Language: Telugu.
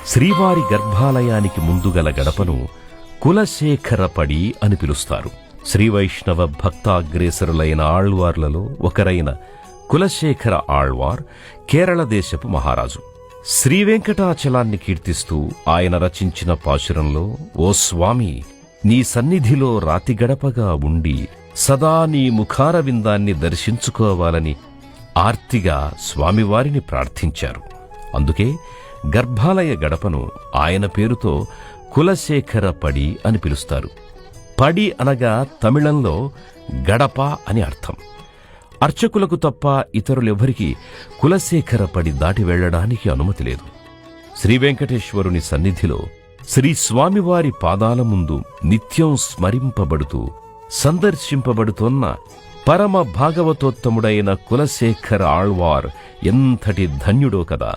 శ్రీవారి గర్భాలయానికి ముందుగల గడపను కులశేఖరపడి అని పిలుస్తారు. శ్రీవైష్ణవ భక్తాగ్రేసరులైన ఆళ్వార్లలో ఒకరైన కులశేఖర ఆళ్వార్ కేరళ దేశపు మహారాజు. శ్రీవెంకటాచలాన్ని కీర్తిస్తూ ఆయన రచించిన పాశురంలో, ఓ స్వామి, నీ సన్నిధిలో రాతి గడపగా ఉండి సదా నీ ముఖారవిందాన్ని దర్శించుకోవాలని ఆర్తిగా స్వామివారిని ప్రార్థించారు. అందుకే గర్భాలయ గడపను ఆయన పేరుతో కులశేఖర పడి అని పిలుస్తారు. పడి అనగా తమిళంలో గడప అని అర్థం. అర్చకులకు తప్ప ఇతరులెవ్వరికీ కులశేఖర పడి దాటి వెళ్లడానికి అనుమతి లేదు. శ్రీవెంకటేశ్వరుని సన్నిధిలో శ్రీ స్వామివారి పాదాల ముందు నిత్యం స్మరింపబడుతూ సందర్శింపబడుతోన్న పరమ భాగవతోత్తముడైన కులశేఖర ఆళ్వార్ ఎంతటి ధన్యుడో కదా.